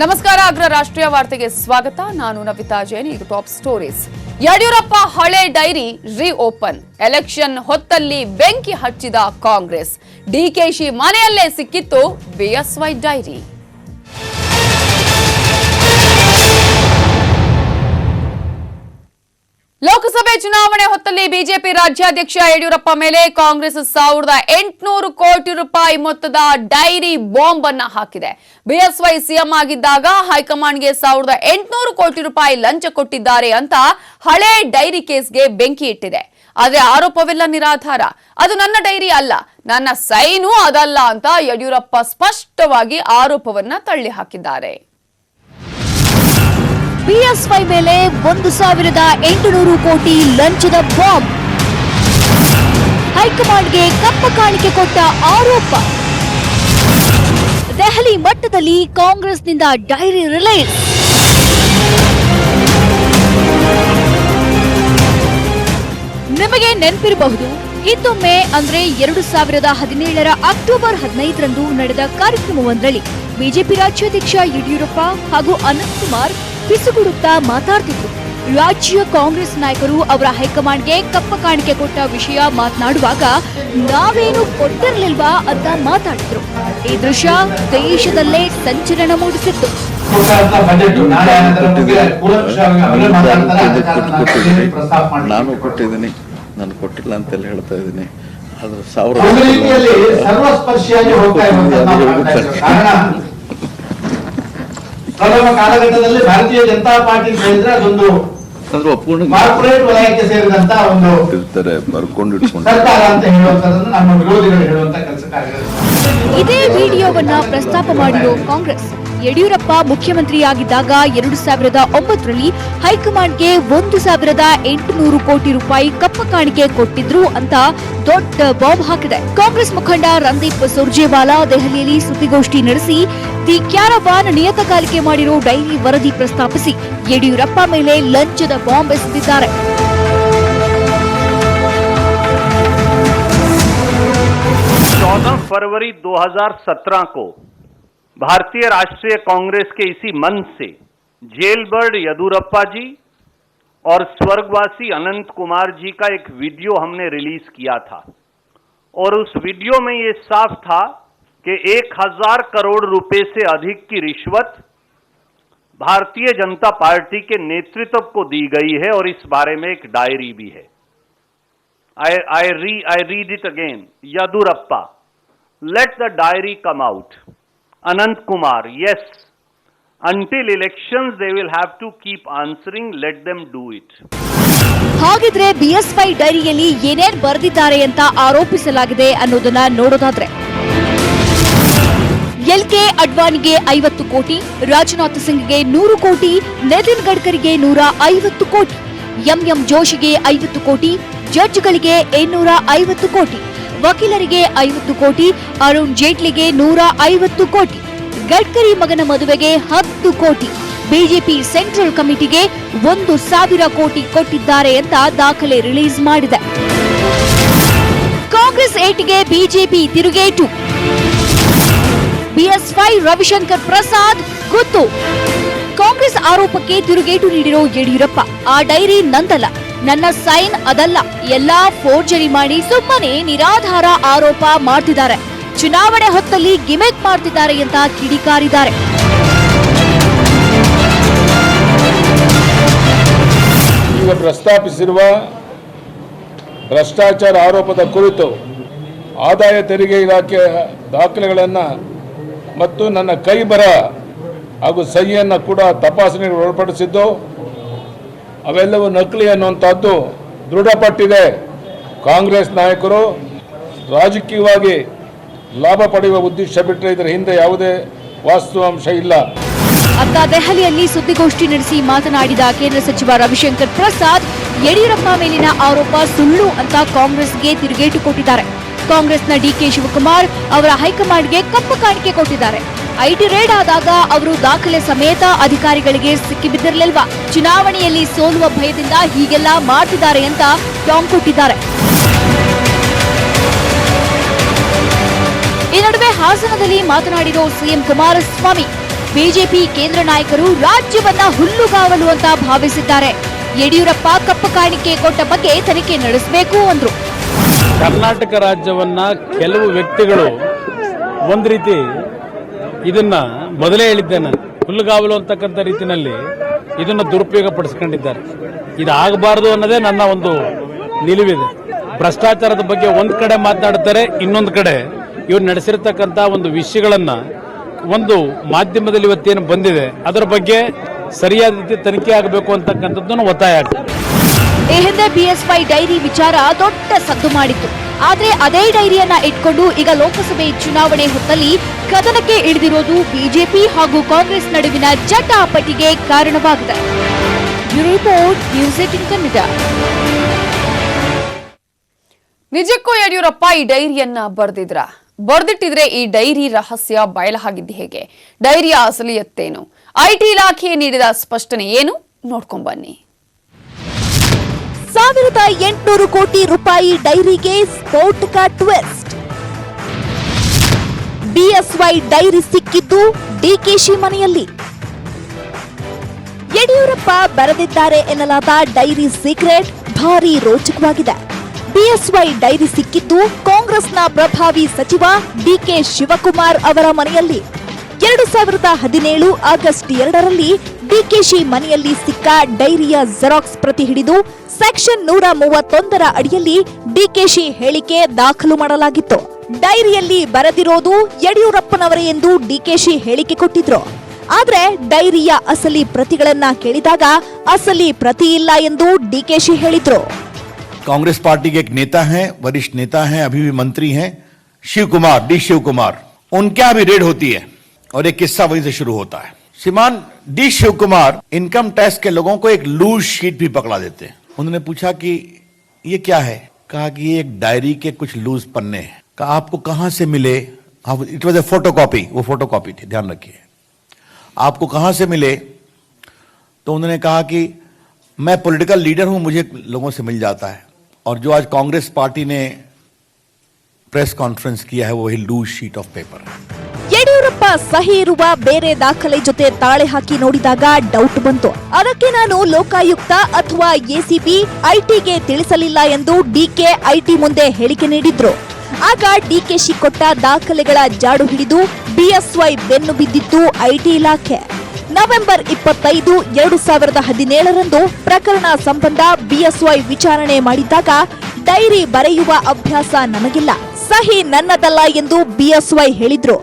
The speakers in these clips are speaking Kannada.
ನಮಸ್ಕಾರ. ಅಗ್ರ ರಾಷ್ಟ್ರೀಯ ವಾರ್ತೆಗೆ ಸ್ವಾಗತ. ನಾನು ನವಿತಾ ಜೈನ್. ಇದು ಟಾಪ್ ಸ್ಟೋರೀಸ್. ಯಡಿಯೂರಪ್ಪ ಹಳೆ ಡೈರಿ ರೀಓಪನ್. ಎಲೆಕ್ಷನ್ ಹೊತ್ತಲ್ಲಿ ಬೆಂಕಿ ಹಚ್ಚಿದ ಕಾಂಗ್ರೆಸ್. ಡಿಕೆಶಿ ಮನೆಯಲ್ಲೇ ಸಿಕ್ಕಿತ್ತು ಬಿಎಸ್ವೈ ಡೈರಿ. ಲೋಕಸಭೆ ಚುನಾವಣೆ ಹೊತ್ತಲ್ಲಿ ಬಿಜೆಪಿ ರಾಜ್ಯಾಧ್ಯಕ್ಷ ಯಡಿಯೂರಪ್ಪ ಮೇಲೆ ಕಾಂಗ್ರೆಸ್ 1800 ಕೋಟಿ ರೂಪಾಯಿ ಮೊತ್ತದ ಡೈರಿ ಬಾಂಬ್ ಅನ್ನ ಹಾಕಿದೆ. ಬಿಎಸ್ವೈ ಸಿಎಂ ಆಗಿದ್ದಾಗ ಹೈಕಮಾಂಡ್ಗೆ 1800 ಕೋಟಿ ರೂಪಾಯಿ ಲಂಚ ಕೊಟ್ಟಿದ್ದಾರೆ ಅಂತ ಹಳೆ ಡೈರಿ ಕೇಸ್ಗೆ ಬೆಂಕಿ ಇಟ್ಟಿದೆ. ಆದರೆ ಆರೋಪವೆಲ್ಲ ನಿರಾಧಾರ. ಅದು ನನ್ನ ಡೈರಿ ಅಲ್ಲ, ನನ್ನ ಸೈನು ಅದಲ್ಲ ಅಂತ ಯಡಿಯೂರಪ್ಪ ಸ್ಪಷ್ಟವಾಗಿ ಆರೋಪವನ್ನ ತಳ್ಳಿ ಹಾಕಿದ್ದಾರೆ. ಬಿಎಸ್ವೈ ಮೇಲೆ 1800 ಕೋಟಿ ಲಂಚದ ಬಾಂಬ್. ಹೈಕಮಾಂಡ್ಗೆ ಕಪ್ಪ ಕಾಣಿಕೆ ಕೊಟ್ಟ ಆರೋಪ. ದೆಹಲಿ ಮಟ್ಟದಲ್ಲಿ ಕಾಂಗ್ರೆಸ್ನಿಂದ ಡೈರಿ ರಿಲೀಸ್. ನಿಮಗೆ ನೆನಪಿರಬಹುದು, ಹಿಂದೊಮ್ಮೆ ಅಂದ್ರೆ 2017ರ ಅಕ್ಟೋಬರ್ 15ರಂದು ನಡೆದ ಕಾರ್ಯಕ್ರಮವೊಂದರಲ್ಲಿ ಬಿಜೆಪಿ ರಾಜ್ಯಾಧ್ಯಕ್ಷ ಯಡಿಯೂರಪ್ಪ ಹಾಗೂ ಅನಂತ್ ಕುಮಾರ್ ಪಿಸುಗುಡುತ್ತಾ ಮಾತಾಡ್ತಿದ್ರು. ರಾಜ್ಯ ಕಾಂಗ್ರೆಸ್ ನಾಯಕರು ಅವರ ಹೈಕಮಾಂಡ್ಗೆ ಕಪ್ಪ ಕಾಣಿಕೆ ಕೊಟ್ಟ ವಿಷಯ ಮಾತನಾಡುವಾಗ ನಾವೇನು ಕೊಟ್ಟಿರಲಿಲ್ವಾ ಅಂತ ಮಾತಾಡಿದ್ರು. ಈ ದೃಶ್ಯ ದೇಶದಲ್ಲೇ ಸಂಚಲನ ಮೂಡಿಸಿತ್ತು. ನಾನು ಕೊಟ್ಟಿದ್ದೀನಿ, ನಾನು ಕೊಟ್ಟಿಲ್ಲ ಅಂತೆಲ್ಲ ಹೇಳ್ತಾ ಇದ್ದೀನಿ. ಆದ್ರೆ ಪ್ರಥಮ ಕಾಲಘಟ್ಟದಲ್ಲಿ ಭಾರತೀಯ ಜನತಾ ಪಾರ್ಟಿ ಹೇಳಿದ್ರೆ ಅದೊಂದು ಕಾರ್ಪೊರೇಟ್ ವಲಯಕ್ಕೆ ಸೇರಿದಂತ ಒಂದು ಸರ್ಕಾರ ಅಂತ ಹೇಳುವಂತದನ್ನು ನಮ್ಮ ವಿರೋಧಿಗಳು ಹೇಳುವಂತ ಕೆಲಸ ಕಾರ್ಯಗಳು. ಇದೇ ವಿಡಿಯೋವನ್ನ ಪ್ರಸ್ತಾಪ ಮಾಡಿರೋ ಕಾಂಗ್ರೆಸ್, ಯಡಿಯೂರಪ್ಪ ಮುಖ್ಯಮಂತ್ರಿಯಾಗಿದ್ದಾಗ 2009ರಲ್ಲಿ ಹೈಕಮಾಂಡ್ಗೆ 1800 ಕೋಟಿ ರೂಪಾಯಿ ಕಪ್ಪ ಕಾಣಿಕೆ ಕೊಟ್ಟಿದ್ರು ಅಂತ ದೊಡ್ಡ ಬಾಂಬ್ ಹಾಕಿದೆ. ಕಾಂಗ್ರೆಸ್ ಮುಖಂಡ ರಣದೀಪ್ ಸುರ್ಜೇವಾಲಾ ದೆಹಲಿಯಲ್ಲಿ ಸುದ್ದಿಗೋಷ್ಠಿ ನಡೆಸಿ ದಿ ಕ್ಯಾರವಾನ್ ನಿಯತಕಾಲಿಕೆ ಮಾಡಿರೋ ಡೈರಿ ವರದಿ ಪ್ರಸ್ತಾಪಿಸಿ ಯಡಿಯೂರಪ್ಪ ಮೇಲೆ ಲಂಚದ ಬಾಂಬ್ ಎಸೆದಿದ್ದಾರೆ. फरवरी 2017 को भारतीय राष्ट्रीय कांग्रेस के इसी मंच से जेल बर्ड येदियुरप्पा जी और स्वर्गवासी अनंत कुमार जी का एक वीडियो हमने रिलीज किया था और उस वीडियो में ये साफ था कि 1000 करोड़ रुपए से अधिक की रिश्वत भारतीय जनता पार्टी के नेतृत्व को दी गई है और इस बारे में एक डायरी भी है. I read it again. Yediyurappa, let the diary come out. Anant Kumar, yes. Until elections they will have to keep answering. Let them do it. ಹಾಗಿದ್ರೆ ಬಿಎಸ್ವೈ ಡೈರಿಯಲ್ಲಿ ಏನೇನ್ ಬರೆದಿದ್ದಾರೆ ಅಂತ ಆರೋಪಿಸಲಾಗಿದೆ ಅನ್ನೋದನ್ನ ನೋಡೋದಾದ್ರೆ, ಎಲ್ಕೆ ಅಡ್ವಾಣಿಗೆ 50 ಕೋಟಿ, ರಾಜನಾಥ್ ಸಿಂಗ್ಗೆ 100 ಕೋಟಿ, ನಿತಿನ್ ಗಡ್ಕರಿಗೆ 150 ಕೋಟಿ, ಎಂಎಂ ಜೋಶಿಗೆ 50 ಕೋಟಿ, ಜಡ್ಜ್ಗಳಿಗೆ 850 ಕೋಟಿ, ವಕೀಲರಿಗೆ 50 ಕೋಟಿ, ಅರುಣ್ ಜೇಟ್ಲಿಗೆ 150 ಕೋಟಿ, ಗಡ್ಕರಿ ಮಗನ ಮದುವೆಗೆ 10 ಕೋಟಿ, ಬಿಜೆಪಿ ಸೆಂಟ್ರಲ್ ಕಮಿಟಿಗೆ 1000 ಕೋಟಿ ಕೊಟ್ಟಿದ್ದಾರೆ ಅಂತ ದಾಖಲೆ ರಿಲೀಸ್ ಮಾಡಿದೆ. ಕಾಂಗ್ರೆಸ್ ಏಟಿಗೆ ಬಿಜೆಪಿ ತಿರುಗೇಟು. ಬಿಎಸ್ವೈ ರವಿಶಂಕರ್ ಪ್ರಸಾದ್ ಗುತ್ತು. ಕಾಂಗ್ರೆಸ್ ಆರೋಪಕ್ಕೆ ತಿರುಗೇಟು ನೀಡಿರೋ ಯಡಿಯೂರಪ್ಪ, ಆ ಡೈರಿ ನಂದಲ್ಲ, ನನ್ನ ಸೈನ್ ಅದಲ್ಲ, ಎಲ್ಲಾ ಫೋರ್ಜರಿ ಮಾಡಿ ಸುಮ್ಮನೆ ನಿರಾಧಾರ ಆರೋಪ ಮಾಡ್ತಿದ್ದಾರೆ, ಚುನಾವಣೆ ಹೊತ್ತಲ್ಲಿ ಗಿಮಿಕ್ ಮಾಡ್ತಿದ್ದಾರೆ ಅಂತ ಕಿಡಿಕಾರಿದ್ದಾರೆ. ಈಗ ಪ್ರಸ್ತಾಪಿಸಿರುವ ಭ್ರಷ್ಟಾಚಾರ ಆರೋಪದ ಕುರಿತು ಆದಾಯ ತೆರಿಗೆ ಇಲಾಖೆಯ ದಾಖಲೆಗಳನ್ನು ಮತ್ತು ನನ್ನ ಕೈ ಬರಹ ಹಾಗೂ ಸಹಿಯನ್ನು ಕೂಡ ತಪಾಸಣೆಗೆ ಒಳಪಡಿಸಿದ್ದು ಅವೆಲ್ಲವೂ ನಕಲಿ ಅನ್ನುವಂಥದ್ದು ದೃಢಪಟ್ಟಿದೆ. ಕಾಂಗ್ರೆಸ್ ನಾಯಕರು ರಾಜಕೀಯವಾಗಿ ಲಾಭ ಪಡೆಯುವ ಉದ್ದೇಶ ಬಿಟ್ಟರೆ ಇದರ ಹಿಂದೆ ಯಾವುದೇ ವಾಸ್ತವಾಂಶ ಇಲ್ಲ. ಅತ್ತ ದೆಹಲಿಯಲ್ಲಿ ಸುದ್ದಿಗೋಷ್ಠಿ ನಡೆಸಿ ಮಾತನಾಡಿದ ಕೇಂದ್ರ ಸಚಿವ ರವಿಶಂಕರ್ ಪ್ರಸಾದ್, ಯಡಿಯೂರಪ್ಪ ಮೇಲಿನ ಆರೋಪ ಸುಳ್ಳು ಅಂತ ಕಾಂಗ್ರೆಸ್ಗೆ ತಿರುಗೇಟು ಕೊಟ್ಟಿದ್ದಾರೆ. ಕಾಂಗ್ರೆಸ್ನ ಡಿಕೆ ಶಿವಕುಮಾರ್ ಅವರ ಹೈಕಮಾಂಡ್ಗೆ ಕಪ್ಪ ಕಾಣಿಕೆ ಕೊಟ್ಟಿದ್ದಾರೆ. ಐಟಿ ರೇಡ್ ಆದಾಗ ಅವರು ದಾಖಲೆ ಸಮೇತ ಅಧಿಕಾರಿಗಳಿಗೆ ಸಿಕ್ಕಿಬಿದ್ದಿರಲಿಲ್ವಾ? ಚುನಾವಣೆಯಲ್ಲಿ ಸೋಲುವ ಭಯದಿಂದ ಹೀಗೆಲ್ಲ ಮಾಡ್ತಿದ್ದಾರೆ ಅಂತ ಟಾಂಗ್ ಕೊಟ್ಟಿದ್ದಾರೆ. ಈ ನಡುವೆ ಹಾಸನದಲ್ಲಿ ಮಾತನಾಡಿರೋ ಸಿಎಂ ಕುಮಾರಸ್ವಾಮಿ, ಬಿಜೆಪಿ ಕೇಂದ್ರ ನಾಯಕರು ರಾಜ್ಯವನ್ನ ಹುಲ್ಲುಗಾವಲು ಅಂತ ಭಾವಿಸಿದ್ದಾರೆ. ಯಡಿಯೂರಪ್ಪ ಕಪ್ಪು ಕಾಣಿಕೆ ಕೊಟ್ಟ ಬಗ್ಗೆ ತನಿಖೆ ನಡೆಸಬೇಕು ಅಂದ್ರು. ಕರ್ನಾಟಕ ರಾಜ್ಯವನ್ನ ಕೆಲವು ವ್ಯಕ್ತಿಗಳು ಒಂದು ರೀತಿ ಇದನ್ನ ಮೊದಲೇ ಹೇಳಿದ್ದೆ ನಾನು, ಹುಲ್ಲುಗಾವಲು ಅಂತಕ್ಕಂಥ ರೀತಿಯಲ್ಲಿ ಇದನ್ನ ದುರುಪಯೋಗ ಪಡಿಸ್ಕೊಂಡಿದ್ದಾರೆ. ಇದಾಗಬಾರದು ಅನ್ನೋದೇ ನನ್ನ ಒಂದು ನಿಲುವಿದೆ. ಭ್ರಷ್ಟಾಚಾರದ ಬಗ್ಗೆ ಒಂದ್ ಕಡೆ ಮಾತನಾಡ್ತಾರೆ, ಇನ್ನೊಂದು ಕಡೆ ಇವ್ರು ನಡೆಸಿರ್ತಕ್ಕಂಥ ಒಂದು ವಿಷಯಗಳನ್ನ ಒಂದು ಮಾಧ್ಯಮದಲ್ಲಿ ಇವತ್ತೇನು ಬಂದಿದೆ ಅದರ ಬಗ್ಗೆ ಸರಿಯಾದ ರೀತಿ ತನಿಖೆ ಆಗಬೇಕು ಅಂತಕ್ಕಂಥದ್ದನ್ನು ಒತ್ತಾಯ ಆಗ್ತದೆ. ಈ ಹಿಂದೆ ಬಿಎಸ್ವೈ ಡೈರಿ ವಿಚಾರ ದೊಡ್ಡ ಸದ್ದು ಮಾಡಿತ್ತು. ಆದ್ರೆ ಅದೇ ಡೈರಿಯನ್ನ ಇಟ್ಕೊಂಡು ಈಗ ಲೋಕಸಭೆ ಚುನಾವಣೆ ಹೊತ್ತಲ್ಲಿ ಕದನಕ್ಕೆ ಇಳಿದಿರೋದು ಬಿಜೆಪಿ ಹಾಗೂ ಕಾಂಗ್ರೆಸ್ ನಡುವಿನ ಜಟಾಪಟಿಗೆ ಕಾರಣವಾಗಿದೆ. Bureau report, news 18 Kannada. ನಿಜಕ್ಕೂ ಯಡಿಯೂರಪ್ಪ ಈ ಡೈರಿಯನ್ನ ಬರ್ದಿಟ್ಟಿದ್ರೆ ಈ ಡೈರಿ ರಹಸ್ಯ ಬಯಲಾಗಿದ್ದು ಹೇಗೆ? ಡೈರಿಯ ಅಸಲಿಯತ್ತೇನು? ಐಟಿ ಇಲಾಖೆ ನೀಡಿದ ಸ್ಪಷ್ಟನೆ ಏನು? ನೋಡ್ಕೊಂಬನ್ನಿ. 1800 ಕೋಟಿ ರೂಪಾಯಿ ಡೈರಿಗೆ ಸ್ಫೋಟಕ ಟ್ವಿಸ್ಟ್. ಬಿಎಸ್ವೈ ಡೈರಿ ಸಿಕ್ಕಿದ್ದು ಡಿಕೆಶಿ ಮನೆಯಲ್ಲಿ. ಯಡಿಯೂರಪ್ಪ ಬರೆದಿದ್ದಾರೆ ಎನ್ನಲಾದ ಡೈರಿ ಸೀಕ್ರೆಟ್ ಭಾರಿ ರೋಚಕವಾಗಿದೆ. ಬಿಎಸ್ವೈ ಡೈರಿ ಸಿಕ್ಕಿದ್ದು ಕಾಂಗ್ರೆಸ್ನ ಪ್ರಭಾವಿ ಸಚಿವ ಡಿಕೆ ಶಿವಕುಮಾರ್ ಅವರ ಮನೆಯಲ್ಲಿ. 2017 ಆಗಸ್ಟ್ 2ರಲ್ಲಿ ಡಿಕೆಶಿ ಮನೆಯಲ್ಲಿ ಸಿಕ್ಕ ಡೈರಿಯ ಜೆರಾಕ್ಸ್ ಪ್ರತಿ ಹಿಡಿದು ಸೆಕ್ಷನ್ 131ರ ಅಡಿಯಲ್ಲಿ ಡಿಕೆಶಿ ಹೇಳಿಕೆ ದಾಖಲು ಮಾಡಲಾಗಿತ್ತು. ಡೈರಿಯಲ್ಲಿ ಬರೆದಿರೋದು ಯಡಿಯೂರಪ್ಪನವರೇ ಎಂದು ಡಿಕೆಶಿ ಹೇಳಿಕೆ ಕೊಟ್ಟಿದ್ರು. ಆದ್ರೆ ಡೈರಿಯ ಅಸಲಿ ಪ್ರತಿಗಳನ್ನ ಕೇಳಿದಾಗ ಅಸಲಿ ಪ್ರತಿ ಇಲ್ಲ ಎಂದು ಡಿಕೆಶಿ ಹೇಳಿದ್ರು. कांग्रेस पार्टी के एक नेता हैं, वरिष्ठ नेता हैं, अभी भी मंत्री हैं, शिव कुमार, उनके यहाँ भी रेड होती है और एक किस्सा वहीं से शुरू होता है. श्रीमान D Shiv Kumar income tax के लोगों को एक लूज शीट भी पकड़ा देते हैं. उन्होंने पूछा कि ये क्या है? कहा कि ये एक डायरी के कुछ लूज पन्ने हैं. कहा आपको कहां से मिले? इट वॉज ए फोटोकॉपी, वो फोटोकॉपी थी, ध्यान रखिए. आपको कहां से मिले? तो उन्होंने कहा कि मैं पॉलिटिकल लीडर हूं, मुझे लोगों से मिल जाता है. और जो आज कांग्रेस पार्टी ने प्रेस कॉन्फ्रेंस किया है वो वही लूज शीट ऑफ पेपर है. ಯಡಿಯೂರಪ್ಪ ಸಹಿ ಇರುವ ಬೇರೆ ದಾಖಲೆ ಜೊತೆ ತಾಳೆ ಹಾಕಿ ನೋಡಿದಾಗ ಡೌಟ್ ಬಂತು. ಅದಕ್ಕೆ ನಾನು ಲೋಕಾಯುಕ್ತ ಅಥವಾ ಎಸಿಬಿ ಐಟಿಗೆ ತಿಳಿಸಲಿಲ್ಲ ಎಂದು ಡಿಕೆ ಐಟಿ ಮುಂದೆ ಹೇಳಿಕೆ ನೀಡಿದ್ರು. ಆಗ ಡಿಕೆಶಿ ಕೊಟ್ಟ ದಾಖಲೆಗಳ ಜಾಡು ಹಿಡಿದು ಬಿಎಸ್ವೈ ಬೆನ್ನು ಬಿದ್ದಿತ್ತು ಐಟಿ ಇಲಾಖೆ. ನವೆಂಬರ್ 25, 2017ರಂದು ಪ್ರಕರಣ ಸಂಬಂಧ ಬಿಎಸ್ವೈ ವಿಚಾರಣೆ ಮಾಡಿದ್ದಾಗ ಡೈರಿ ಬರೆಯುವ ಅಭ್ಯಾಸ ನನಗಿಲ್ಲ, ಸಹಿ ನನ್ನದಲ್ಲ ಎಂದು ಬಿಎಸ್ವೈ ಹೇಳಿದ್ರು.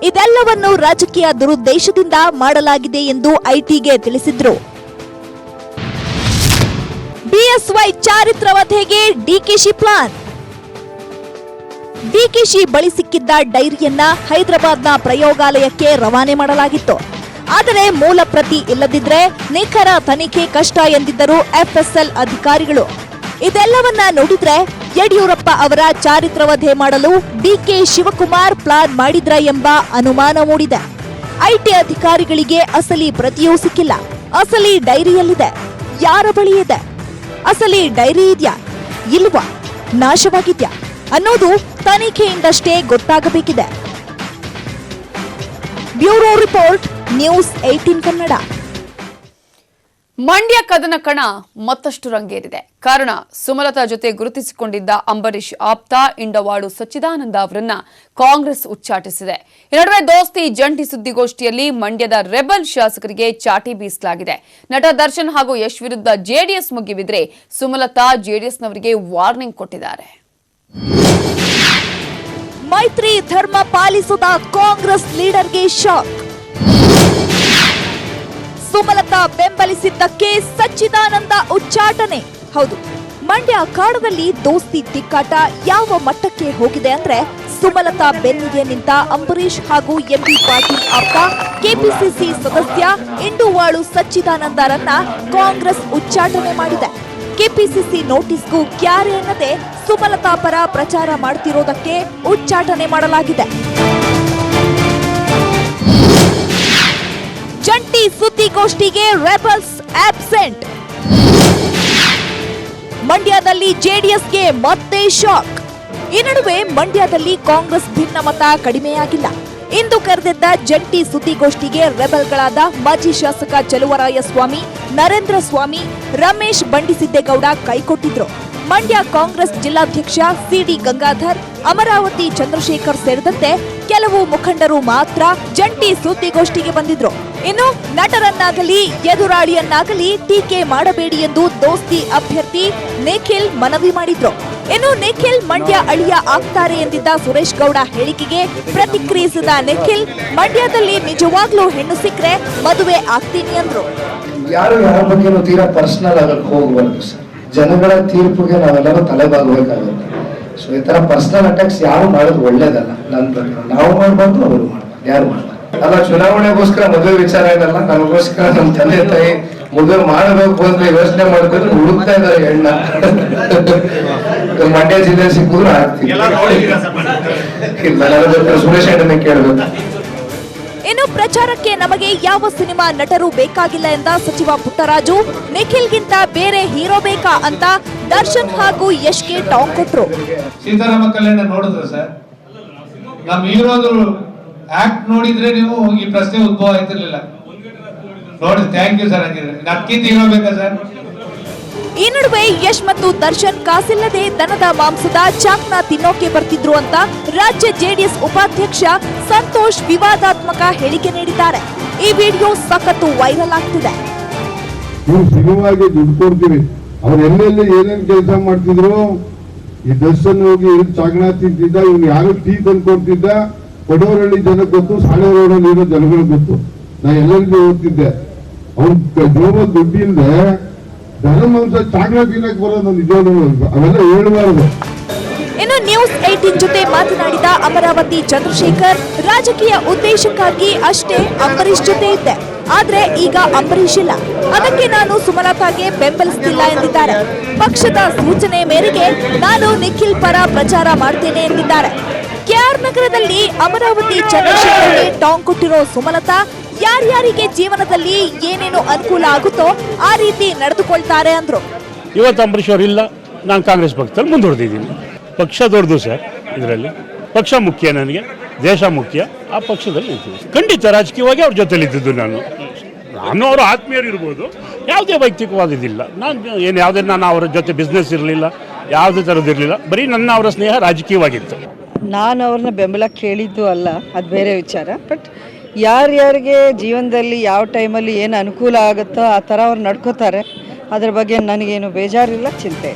ಇದೆಲ್ಲವನ್ನು ರಾಜಕೀಯ ದುರುದ್ದೇಶದಿಂದ ಮಾಡಲಾಗಿದೆ ಎಂದು ಐಟಿಗೆ ತಿಳಿಸಿದ್ರು. ಬಿಎಸ್ವೈ ಚಾರಿತ್ರವಧೆಗೆ ಡಿಕೆಶಿ ಪ್ಲಾನ್. ಡಿಕೆಶಿ ಬಳಿ ಸಿಕ್ಕಿದ್ದ ಡೈರಿಯನ್ನ ಹೈದರಾಬಾದ್ನ ಪ್ರಯೋಗಾಲಯಕ್ಕೆ ರವಾನೆ ಮಾಡಲಾಗಿತ್ತು. ಆದರೆ ಮೂಲ ಪ್ರತಿ ಇಲ್ಲದಿದ್ರೆ ನಿಖರ ತನಿಖೆ ಕಷ್ಟ ಎಂದಿದ್ದರು ಎಫ್ಎಸ್ಎಲ್ ಅಧಿಕಾರಿಗಳು. ಇದೆಲ್ಲವನ್ನ ನೋಡಿದ್ರೆ ಯಡಿಯೂರಪ್ಪ ಅವರ ಚಾರಿತ್ರವಧೆ ಮಾಡಲು ಡಿಕೆ ಶಿವಕುಮಾರ್ ಪ್ಲಾನ್ ಮಾಡಿದ್ರ ಎಂಬ ಅನುಮಾನ ಮೂಡಿದೆ. ಐಟಿ ಅಧಿಕಾರಿಗಳಿಗೆ ಅಸಲಿ ಪ್ರತಿಯೂ ಸಿಕ್ಕಿಲ್ಲ. ಅಸಲಿ ಡೈರಿಯಲ್ಲಿದೆ, ಯಾರ ಬಳಿ ಇದೆ? ಅಸಲಿ ಡೈರಿ ಇದೆಯಾ ಇಲ್ವಾ, ನಾಶವಾಗಿದ್ಯಾ ಅನ್ನೋದು ತನಿಖೆಯಿಂದಷ್ಟೇ ಗೊತ್ತಾಗಬೇಕಿದೆ. Bureau report, news 18 Kannada. Mandya ಕದನ ಕಣ ಮತ್ತಷ್ಟು ರಂಗೇರಿದೆ. ಕಾರಣ ಸುಮಲತಾ ಜೊತೆ ಗುರುತಿಸಿಕೊಂಡಿದ್ದ ಅಂಬರೀಶ್ ಆಪ್ತ ಇಂಡವಾಡು ಸಚ್ಚಿದಾನಂದ ಅವರನ್ನ ಕಾಂಗ್ರೆಸ್ ಉಚ್ಚಾಟಿಸಿದೆ. ಈ ನಡುವೆ ದೋಸ್ತಿ ಜಂಟಿ ಸುದ್ದಿಗೋಷ್ಠಿಯಲ್ಲಿ ಮಂಡ್ಯದ ರೆಬಲ್ ಶಾಸಕರಿಗೆ ಚಾಟಿ ಬೀಸಲಾಗಿದೆ. ನಟ ದರ್ಶನ್ ಹಾಗೂ ಯಶ್ ವಿರುದ್ಧ ಜೆಡಿಎಸ್ ಮುಗಿಬಿದ್ರೆ ಸುಮಲತಾ ಜೆಡಿಎಸ್ನವರಿಗೆ ವಾರ್ನಿಂಗ್ ಕೊಟ್ಟಿದ್ದಾರೆ. ಮೈತ್ರಿ ಧರ್ಮ ಪಾಲಿಸದ ಕಾಂಗ್ರೆಸ್ ಲೀಡರ್ಗೆ ಶಾಕ್. ಸುಮಲತಾ ಬೆಂಬಲಿಸಿದ್ದಕ್ಕೆ ಸಚ್ಚಿದಾನಂದ ಉಚ್ಚಾಟನೆ. ಹೌದು, ಮಂಡ್ಯ ಅಖಾಡದಲ್ಲಿ ದೋಸ್ತಿ ತಿಕ್ಕಾಟ ಯಾವ ಮಟ್ಟಕ್ಕೆ ಹೋಗಿದೆ ಅಂದ್ರೆ ಸುಮಲತಾ ಬೆನ್ನಿಗೆ ನಿಂತ ಅಂಬರೀಶ್ ಹಾಗೂ ಎಂಬಿ ಪಾಟೀಲ್ ಆಪ್ತ ಕೆಪಿಸಿಸಿ ಸದಸ್ಯ ಇಂಡುವಾಳು ಸಚ್ಚಿದಾನಂದರನ್ನ ಕಾಂಗ್ರೆಸ್ ಉಚ್ಚಾಟನೆ ಮಾಡಿದೆ. ಕೆಪಿಸಿಸಿ ನೋಟಿಸ್ಗೂ ಕ್ಯಾರೆ ಎನ್ನದೆ ಸುಮಲತಾ ಪರ ಪ್ರಚಾರ ಮಾಡುತ್ತಿರುವುದಕ್ಕೆ ಉಚ್ಚಾಟನೆ ಮಾಡಲಾಗಿದೆ. ಜಂಟಿ ಸುದ್ದಿಗೋಷ್ಠಿಗೆ ರೆಬಲ್ಸ್ ಆಬ್ಸೆಂಟ್. ಮಂಡ್ಯದಲ್ಲಿ ಜೆಡಿಎಸ್ಗೆ ಮತ್ತೆ ಶಾಕ್. ಈ ನಡುವೆ ಮಂಡ್ಯದಲ್ಲಿ ಕಾಂಗ್ರೆಸ್ ಭಿನ್ನಮತ ಕಡಿಮೆಯಾಗಿಲ್ಲ. ಇಂದು ಕರೆದಿದ್ದ ಜಂಟಿ ಸುದ್ದಿಗೋಷ್ಠಿಗೆ ರೆಬಲ್ಗಳಾದ ಮಾಜಿ ಶಾಸಕ ಚಲುವರಾಯಸ್ವಾಮಿ, ನರೇಂದ್ರ ಸ್ವಾಮಿ, ರಮೇಶ್ ಬಂಡಿಸಿದ್ದೇಗೌಡ ಕೈಕೊಟ್ಟಿದ್ರು. ಮಂಡ್ಯ ಕಾಂಗ್ರೆಸ್ ಜಿಲ್ಲಾಧ್ಯಕ್ಷ ಸಿಡಿ ಗಂಗಾಧರ್, ಅಮರಾವತಿ ಚಂದ್ರಶೇಖರ್ ಸೇರಿದಂತೆ ಕೆಲವು ಮುಖಂಡರು ಮಾತ್ರ ಜಂಟಿ ಸುದ್ದಿಗೋಷ್ಠಿಗೆ ಬಂದಿದ್ರು. ಇನ್ನು ನಟರನ್ನಾಗಲಿ ಎದುರಾಳಿಯನ್ನಾಗಲಿ ಟೀಕೆ ಮಾಡಬೇಡಿ ಎಂದು ದೋಸ್ತಿ ಅಭ್ಯರ್ಥಿ ನಿಖಿಲ್ ಮನವಿ ಮಾಡಿದ್ರು. ಇನ್ನು ನಿಖಿಲ್ ಮಂಡ್ಯ ಅಳಿಯ ಆಗ್ತಾರೆ ಎಂದಿದ್ದ ಸುರೇಶ್ ಗೌಡ ಹೇಳಿಕೆಗೆ ಪ್ರತಿಕ್ರಿಯಿಸಿದ ನಿಖಿಲ್, ಮಂಡ್ಯದಲ್ಲಿ ನಿಜವಾಗ್ಲೂ ಹೆಣ್ಣು ಸಿಕ್ಕರೆ ಮದುವೆ ಆಗ್ತೀನಿ ಅಂದ್ರು. ಯಾರು ಯಾರ ಬಗ್ಗೆ ತೀರಾ ಪರ್ಸನಲ್ ಆಗಕ್ಕೆ ಹೋಗಬಾರ್ದು ಸರ್. ಜನಗಳ ತೀರ್ಪಿಗೆ ನಾವೆಲ್ಲರೂ ತಲೆಬಾಗಬೇಕಾಗುತ್ತೆ. ಸೊ ಈ ತರ ಪರ್ಸನಲ್ ಅಟ್ಯಾಕ್ಸ್ ಯಾರು ಮಾಡೋದು ಒಳ್ಳೇದಲ್ಲ. ನನ್ನ ಪ್ರಕಾರ ನಾವು ಮಾಡಬಾರ್ದು, ಅವರು ಮಾಡಬಾರ್ದು, ಯಾರು ಮಾಡಬಾರ್ದು. ಅಲ್ಲ, ಚುನಾವಣೆಗೋಸ್ಕರ ಮದುವೆ ವಿಚಾರ ಏನಲ್ಲ. ನಮಗೋಸ್ಕರ ನಮ್ಮ ತಂದೆ ತಾಯಿ ಮದುವೆ ಮಾಡಬೇಕು ಅಂತ ಯೋಚನೆ ಮಾಡ್ಕೊಂಡು ಹುಡುಕ್ತಾ ಇದ್ದಾರೆ ಹೆಣ್ಣ. ಮಂಡ್ಯ ಜಿಲ್ಲೆ ಸಿಕ್ಕಿದ್ರು ಆಗ್ತೀವಿ. ಇಲ್ಲ, ನನ್ನ ಸುರೇಶ್ ಅಣ್ಣನೇ ಕೇಳಬೇಕು. ಇನ್ನು ಪ್ರಚಾರಕ್ಕೆ ನಮಗೆ ಯಾವ ಸಿನಿಮಾ ನಟರು ಬೇಕಾಗಿಲ್ಲ ಎಂದ ಸಚಿವ ಪುಟ್ಟರಾಜು, ನಿಖಿಲ್ಗಿಂತ ಬೇರೆ ಹೀರೋ ಬೇಕಾ ಅಂತ ದರ್ಶನ್ ಹಾಗೂ ಯಶ್ಗೆ ಟಾಂಗ್ ಕೊಟ್ರು. ಸೀತಾರಾಮ ಕಲ್ಯಾಣ ನೋಡಿದ್ರ ಸರ್? ನಮ್ಮ ಹೀರೋದು ಆಕ್ಟ್ ನೋಡಿದ್ರೆ ನೀವು ಈ ಪ್ರಶ್ನೆ ಉದ್ಭವ ಆಯ್ತಿರ್ಲಿಲ್ಲ. ನೋಡಿ, ಥ್ಯಾಂಕ್ ಯು ಸರ್. ಹಾಗಿದ್ರೆ ನಕ್ಕಿಂತ ಹೀರೋ ಬೇಕಾ ಸರ್? ಈ ನಡುವೆ ಯಶ್ ಮತ್ತು ದರ್ಶನ್ ಕಾಸಿಲ್ಲದೆ ದನದ ಮಾಂಸದ ಚಾಕ್ನ ತಿನ್ನೋಕೆ ಬರ್ತಿದ್ರು ಅಂತ ರಾಜ್ಯ ಜೆಡಿಎಸ್ ಉಪಾಧ್ಯಕ್ಷ ಸಂತೋಷ್ ವಿವಾದಾತ್ಮಕ ಹೇಳಿಕೆ ನೀಡಿದ್ದಾರೆ. ಈ ವಿಡಿಯೋ ಸಖತ್ತು ವೈರಲ್ ಆಗ್ತಿದೆ. ನೀವು ಸಿನಿಮಾಗೆ ದುಡ್ಡು ಕೊಡ್ತೀರಿ, ಅವ್ರು ಎಲ್ಲೆಲ್ಲಿ ಏನೇನ್ ಕೆಲಸ ಮಾಡ್ತಿದ್ರು. ಈ ದರ್ಶನ್ ಹೋಗಿ ಚಾಕ್ನ ತಿಂತಿದ್ದ, ಇವ್ನು ಯಾರು ಟೀ ತಂದು ಕೊಡ್ತಿದ್ದ, ಕೊಡವರಳ್ಳಿ ಜನ ಗೊತ್ತು, ಸಾಳೆ ರೋಡಲ್ಲಿ ಇರೋ ಜನಗಳು ಗೊತ್ತು. ನಾ ಎಲ್ಲರಿಗೂ ಓದ್ತಿದ್ದೆ. ಅವ್ರ ಜೋಬಲ್ ದುಡ್ಡಿಂದ ದನ ಮಾಂಸ ಚಾಕ್ನ ತಿನ್ನಕ್ ಬರೋದು ನಿಜವಾಗ್ಲೂ ಅವೆಲ್ಲ ಹೇಳಬಾರದು. ಇನ್ನು ನ್ಯೂಸ್ 18 ಜೊತೆ ಮಾತನಾಡಿದ ಅಮರಾವತಿ ಚಂದ್ರಶೇಖರ್, ರಾಜಕೀಯ ಉದ್ದೇಶಕ್ಕಾಗಿ ಅಷ್ಟೇ ಅಂಬರೀಶ್ ಜೊತೆ ಇದ್ದೆ, ಆದ್ರೆ ಈಗ ಅಂಬರೀಶ್ ಇಲ್ಲ, ಅದಕ್ಕೆ ನಾನು ಸುಮಲತಾಗೆ ಬೆಂಬಲಿಸುತ್ತಿಲ್ಲ ಎಂದಿದ್ದಾರೆ. ಪಕ್ಷದ ಸೂಚನೆ ಮೇರೆಗೆ ನಾನು ನಿಖಿಲ್ ಪರ ಪ್ರಚಾರ ಮಾಡ್ತೇನೆ ಎಂದಿದ್ದಾರೆ. ಕೆಆರ್ ನಗರದಲ್ಲಿ ಅಮರಾವತಿ ಚಂದ್ರಶೇಖರ್ಗೆ ಟಾಂಗ್ ಕೊಟ್ಟಿರೋ ಸುಮಲತಾ, ಯಾರ್ಯಾರಿಗೆ ಜೀವನದಲ್ಲಿ ಏನೇನು ಅನುಕೂಲ ಆಗುತ್ತೋ ಆ ರೀತಿ ನಡೆದುಕೊಳ್ತಾರೆ ಅಂದ್ರು. ಇವತ್ತು ಅಂಬರೀಶ್ ಅವರು ಇಲ್ಲ, ನಾನು ಕಾಂಗ್ರೆಸ್ ಪಕ್ಷದಲ್ಲಿ ಮುಂದುವರೆದಿದ್ದೀನಿ. ಪಕ್ಷ ದೊಡ್ಡದು ಸರ್, ಇದರಲ್ಲಿ ಪಕ್ಷ ಮುಖ್ಯ, ನನಗೆ ದೇಶ ಮುಖ್ಯ. ಆ ಪಕ್ಷದಲ್ಲಿ ನಿಂತಿದ್ದೆ ಖಂಡಿತ. ರಾಜಕೀಯವಾಗಿ ಅವ್ರ ಜೊತೆಲಿ ಇದ್ದಿದ್ದು ನಾನು ಅವರ ಆತ್ಮೀಯರು ಇರ್ಬೋದು, ಯಾವುದೇ ವೈಯಕ್ತಿಕವಾದಿದ್ದಿಲ್ಲ. ನಾನು ಅವರ ಜೊತೆ ಬಿಸ್ನೆಸ್ ಇರಲಿಲ್ಲ, ಯಾವುದೇ ಥರದ್ದಿರಲಿಲ್ಲ. ಬರೀ ನನ್ನ ಅವರ ಸ್ನೇಹ ರಾಜಕೀಯವಾಗಿತ್ತು. ನಾನು ಅವ್ರನ್ನ ಬೆಂಬಲ ಕೇಳಿದ್ದು ಅಲ್ಲ, ಅದು ಬೇರೆ ವಿಚಾರ. ಬಟ್ ಯಾರ್ಯಾರಿಗೆ ಜೀವನದಲ್ಲಿ ಯಾವ ಟೈಮಲ್ಲಿ ಏನು ಅನುಕೂಲ ಆಗುತ್ತೋ ಆ ಥರ ಅವ್ರು ನಡ್ಕೋತಾರೆ. ಅದರ ಬಗ್ಗೆ ನನಗೇನು ಬೇಜಾರಿಲ್ಲ, ಚಿಂತೆ.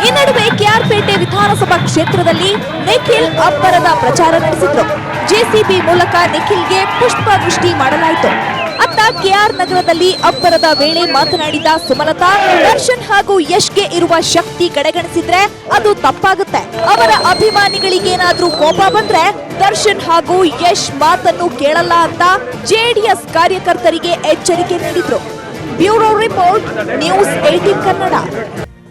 ಈ ನಡುವೆ ಕೆಆರ್ಪೇಟೆ ವಿಧಾನಸಭಾ ಕ್ಷೇತ್ರದಲ್ಲಿ ನಿಖಿಲ್ ಅಬ್ಬರದ ಪ್ರಚಾರ ನಡೆಸಿದ್ರು. ಜೆಸಿಬಿ ಮೂಲಕ ನಿಖಿಲ್ಗೆ ಪುಷ್ಪವೃಷ್ಟಿ ಮಾಡಲಾಯಿತು. ಅತ್ತ ಕೆಆರ್ ನಗರದಲ್ಲಿ ಅಬ್ಬರದ ವೇಳೆ ಮಾತನಾಡಿದ ಸುಮಲತಾ, ದರ್ಶನ್ ಹಾಗೂ ಯಶ್ಗೆ ಇರುವ ಶಕ್ತಿ ಕಡೆಗಣಿಸಿದ್ರೆ ಅದು ತಪ್ಪಾಗುತ್ತೆ. ಅವರ ಅಭಿಮಾನಿಗಳಿಗೇನಾದ್ರೂ ಕೋಪ ಬಂದ್ರೆ ದರ್ಶನ್ ಹಾಗೂ ಯಶ್ ಮಾತನ್ನು ಕೇಳಲ್ಲ ಅಂತ ಜೆಡಿಎಸ್ ಕಾರ್ಯಕರ್ತರಿಗೆ ಎಚ್ಚರಿಕೆ ನೀಡಿದ್ರು. Bureau report, news 18 Kannada.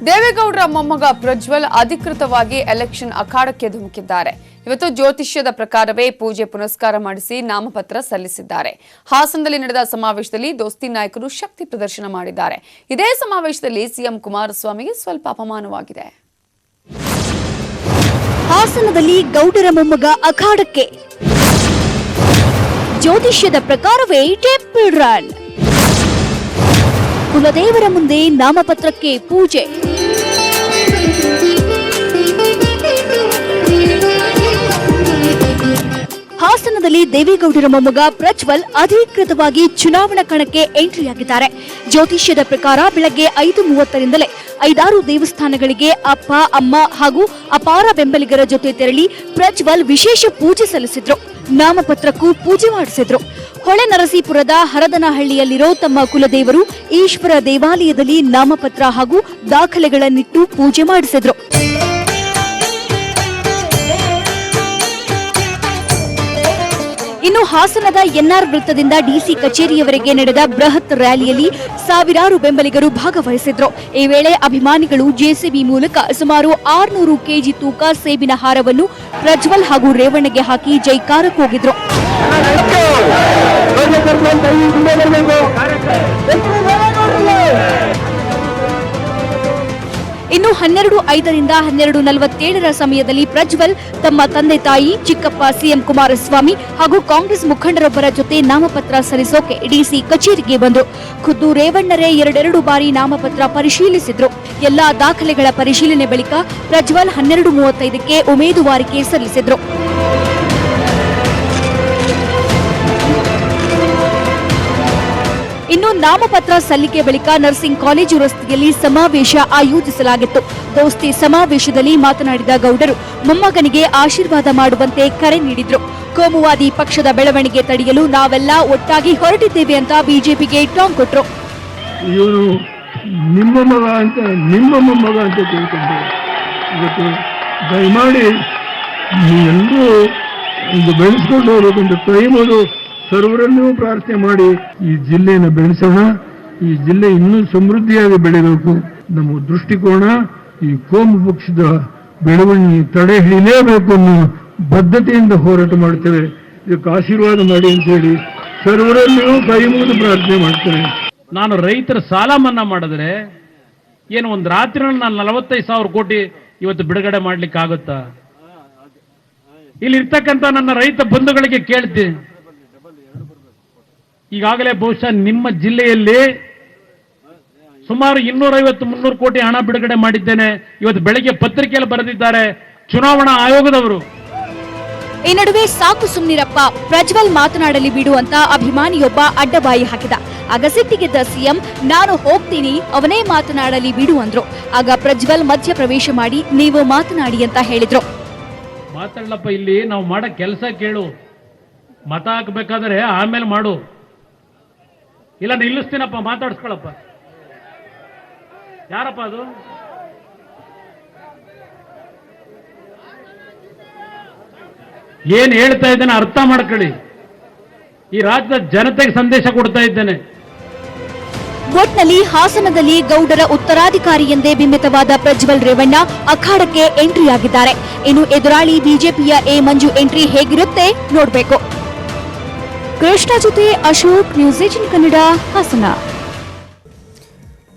ದೇವೇಗೌಡರ ಮೊಮ್ಮಗ ಪ್ರಜ್ವಲ್ ಅಧಿಕೃತವಾಗಿ ಎಲೆಕ್ಷನ್ ಅಖಾಡಕ್ಕೆ ಧುಮುಕಿದ್ದಾರೆ. ಇವತ್ತು ಜ್ಯೋತಿಷ್ಯದ ಪ್ರಕಾರವೇ ಪೂಜೆ ಪುನಸ್ಕಾರ ಮಾಡಿಸಿ ನಾಮಪತ್ರ ಸಲ್ಲಿಸಿದ್ದಾರೆ. ಹಾಸನದಲ್ಲಿ ನಡೆದ ಸಮಾವೇಶದಲ್ಲಿ ದೋಸ್ತಿ ನಾಯಕರು ಶಕ್ತಿ ಪ್ರದರ್ಶನ ಮಾಡಿದ್ದಾರೆ. ಇದೇ ಸಮಾವೇಶದಲ್ಲಿ ಸಿಎಂ ಕುಮಾರಸ್ವಾಮಿಗೆ ಸ್ವಲ್ಪ ಅಪಮಾನವಾಗಿದೆ. ಹಾಸನದಲ್ಲಿ ಗೌಡರ ಮೊಮ್ಮಗ ಅಖಾಡಕ್ಕೆ, ಜ್ಯೋತಿಷ್ಯದ ಪ್ರಕಾರವೇ ಟೆಂಪಲ್ ರನ್, ಕುಲದೇವರ ಮುಂದೆ ನಾಮಪತ್ರಕ್ಕೆ ಪೂಜೆ. ಹಾಸನದಲ್ಲಿ ದೇವೇಗೌಡರ ಮೊಮ್ಮಗ ಪ್ರಜ್ವಲ್ ಅಧಿಕೃತವಾಗಿ ಚುನಾವಣಾ ಕಣಕ್ಕೆ ಎಂಟ್ರಿಯಾಗಿದ್ದಾರೆ. ಜ್ಯೋತಿಷ್ಯದ ಪ್ರಕಾರ ಬೆಳಗ್ಗೆ 5:30ರಿಂದಲೇ 5-6 ದೇವಸ್ಥಾನಗಳಿಗೆ ಅಪ್ಪ, ಅಮ್ಮ ಹಾಗೂ ಅಪಾರ ಬೆಂಬಲಿಗರ ಜೊತೆ ತೆರಳಿ ಪ್ರಜ್ವಲ್ ವಿಶೇಷ ಪೂಜೆ ಸಲ್ಲಿಸಿದ್ರು. ನಾಮಪತ್ರಕ್ಕೂ ಪೂಜೆ ಮಾಡಿಸಿದ್ರು. ಹೊಳೆನರಸೀಪುರದ ಹರದನಹಳ್ಳಿಯಲ್ಲಿರೋ ತಮ್ಮ ಕುಲದೇವರು ಈಶ್ವರ ದೇವಾಲಯದಲ್ಲಿ ನಾಮಪತ್ರ ಹಾಗೂ ದಾಖಲೆಗಳನ್ನಿಟ್ಟು ಪೂಜೆ ಮಾಡಿಸಿದ್ರು. ಇನ್ನು ಹಾಸನದ ಎನ್ಆರ್ ವೃತ್ತದಿಂದ ಡಿಸಿ ಕಚೇರಿಯವರೆಗೆ ನಡೆದ ಬೃಹತ್ ರ್ಯಾಲಿಯಲ್ಲಿ ಸಾವಿರಾರು ಬೆಂಬಲಿಗರು ಭಾಗವಹಿಸಿದ್ರು. ಈ ವೇಳೆ ಅಭಿಮಾನಿಗಳು ಜೆಸಿಬಿ ಮೂಲಕ ಸುಮಾರು 600 ಕೆಜಿ ತೂಕ ಸೇಬಿನ ಹಾರವನ್ನು ಪ್ರಜ್ವಲ್ ಹಾಗೂ ರೇವಣ್ಣಗೆ ಹಾಕಿ ಜೈಕಾರ ಕೂಗಿದ್ರು. ಇನ್ನು 12:05ರಿಂದ 12:47 ಸಮಯದಲ್ಲಿ ಪ್ರಜ್ವಲ್ ತಮ್ಮ ತಂದೆ ತಾಯಿ, ಚಿಕ್ಕಪ್ಪ ಸಿಎಂ ಕುಮಾರಸ್ವಾಮಿ ಹಾಗೂ ಕಾಂಗ್ರೆಸ್ ಮುಖಂಡರೊಬ್ಬರ ಜೊತೆ ನಾಮಪತ್ರ ಸಲ್ಲಿಸೋಕೆ ಡಿಸಿ ಕಚೇರಿಗೆ ಬಂದರು. ಖುದ್ದು ರೇವಣ್ಣರೇ 2 ಬಾರಿ ನಾಮಪತ್ರ ಪರಿಶೀಲಿಸಿದ್ರು. ಎಲ್ಲಾ ದಾಖಲೆಗಳ ಪರಿಶೀಲನೆ ಬಳಿಕ ಪ್ರಜ್ವಲ್ 12:35ಕ್ಕೆ ಉಮೇದುವಾರಿಕೆ ಸಲ್ಲಿಸಿದ್ರು. ಇನ್ನು ನಾಮಪತ್ರ ಸಲ್ಲಿಕೆ ಬಳಿಕ ನರ್ಸಿಂಗ್ ಕಾಲೇಜು ರಸ್ತೆಯಲ್ಲಿ ಸಮಾವೇಶ ಆಯೋಜಿಸಲಾಗಿತ್ತು. ದೋಸ್ತಿ ಸಮಾವೇಶದಲ್ಲಿ ಮಾತನಾಡಿದ ಗೌಡರು ಮೊಮ್ಮಗನಿಗೆ ಆಶೀರ್ವಾದ ಮಾಡುವಂತೆ ಕರೆ ನೀಡಿದ್ರು. ಕೋಮುವಾದಿ ಪಕ್ಷದ ಬೆಳವಣಿಗೆ ತಡೆಯಲು ನಾವೆಲ್ಲ ಒಟ್ಟಾಗಿ ಹೊರಟಿದ್ದೇವೆ ಅಂತ ಬಿಜೆಪಿಗೆ ಟಾಂಗ್ ಕೊಟ್ರು. ಇವರು ನಿಮ್ಮ ಮಗ ಅಂತ ನಿಮ್ಮ ಮೊಮ್ಮಗ ಅಂತ ತಿಳ್ಕೊಂಡು ಇವತ್ತು ದಯಮಾಡಿ ನೀವೆಲ್ಲರೂ ಇದು ಬೆಳೆಸ್ಕೊಂಡು ಹೋಗ್ಬೇಕಂತ ಕೈಮೋದು ಸರ್ವರನ್ನೂ ಪ್ರಾರ್ಥನೆ ಮಾಡಿ ಈ ಜಿಲ್ಲೆಯನ್ನು ಬೆಳೆಸೋಣ. ಈ ಜಿಲ್ಲೆ ಇನ್ನೂ ಸಮೃದ್ಧಿಯಾಗಿ ಬೆಳೆಯಬೇಕು. ನಮ್ಮ ದೃಷ್ಟಿಕೋನ ಈ ಕೋಮು ಪಕ್ಷದ ಬೆಳವಣಿಗೆ ತಡೆ ಹಿಡಿಯಲೇಬೇಕು ಅನ್ನೋ ಬದ್ಧತೆಯಿಂದ ಹೋರಾಟ ಮಾಡ್ತೇವೆ. ಇದಕ್ಕೆ ಆಶೀರ್ವಾದ ಮಾಡಿ ಅಂತ ಹೇಳಿ ಸರ್ವರನ್ನೂ ಕೈ ಮುಗಿದು ಪ್ರಾರ್ಥನೆ ಮಾಡ್ತೇನೆ. ನಾನು ರೈತರ ಸಾಲ ಮನ್ನಾ ಮಾಡಿದ್ರೆ ಏನು ಒಂದು ರಾತ್ರಿನಲ್ಲಿ ನಾನು 45,000 ಕೋಟಿ ಇವತ್ತು ಬಿಡುಗಡೆ ಮಾಡ್ಲಿಕ್ಕೆ ಆಗುತ್ತಾ? ಇಲ್ಲಿ ಇರ್ತಕ್ಕಂಥ ನನ್ನ ರೈತ ಬಂಧುಗಳಿಗೆ ಕೇಳ್ತೀನಿ, ಈಗಾಗಲೇ ಬಹುಶಃ ನಿಮ್ಮ ಜಿಲ್ಲೆಯಲ್ಲಿ ಸುಮಾರು 250-300 ಕೋಟಿ ಹಣ ಬಿಡುಗಡೆ ಮಾಡಿದ್ದೇನೆ. ಇವತ್ತು ಬೆಳಗ್ಗೆ ಪತ್ರಿಕೆಯಲ್ಲಿ ಬರೆದಿದ್ದಾರೆ ಚುನಾವಣಾ ಆಯೋಗದವರು. ಈ ನಡುವೆ ಸಾಕು ಸುಮ್ನಿರಪ್ಪ, ಪ್ರಜ್ವಲ್ ಮಾತನಾಡಲಿ ಬಿಡು ಅಂತ ಅಭಿಮಾನಿಯೊಬ್ಬ ಅಡ್ಡಬಾಯಿ ಹಾಕಿದ. ಆಗ ಸಿಟ್ಟಿಗೆದ್ದ ಸಿಎಂ ನಾನು ಹೋಗ್ತೀನಿ, ಅವನೇ ಮಾತನಾಡಲಿ ಬಿಡು ಅಂದ್ರು. ಆಗ ಪ್ರಜ್ವಲ್ ಮಧ್ಯ ಪ್ರವೇಶ ಮಾಡಿ ನೀವು ಮಾತನಾಡಿ ಅಂತ ಹೇಳಿದ್ರು. ಮಾತಾಡ್ಲಪ್ಪ, ಇಲ್ಲಿ ನಾವು ಮಾಡೋ ಕೆಲಸ ಕೇಳು. ಮತ ಹಾಕಬೇಕಾದ್ರೆ ಆಮೇಲೆ ಮಾಡು, ಇಲ್ಲ ನಿಲ್ಲಿಸ್ತೀನಪ್ಪ, ಮಾತಾಡ್ಸ್ಕೊಳಪ್ಪ. ಯಾರಪ್ಪ ಅದು? ಏನ್ ಹೇಳ್ತಾ ಇದ್ದೇನೆ ಅರ್ಥ ಮಾಡ್ಕೊಳ್ಳಿ. ಈ ರಾಜ್ಯದ ಜನತೆಗೆ ಸಂದೇಶ ಕೊಡ್ತಾ ಇದ್ದೇನೆ. ಒಟ್ನಲ್ಲಿ ಹಾಸನದಲ್ಲಿ ಗೌಡರ ಉತ್ತರಾಧಿಕಾರಿ ಎಂದೇ ಬಿಂಬಿತವಾದ ಪ್ರಜ್ವಲ್ ರೇವಣ್ಣ ಅಖಾಡಕ್ಕೆ ಎಂಟ್ರಿಯಾಗಿದ್ದಾರೆ. ಇನ್ನು ಎದುರಾಳಿ ಬಿಜೆಪಿಯ ಎ ಮಂಜು ಎಂಟ್ರಿ ಹೇಗಿರುತ್ತೆ ನೋಡ್ಬೇಕು. ಕೃಷ್ಣ ಜೊತೆ ಅಶೋಕ್, ನ್ಯೂಸ್ 18 ಕನ್ನಡ, ಹಾಸನ.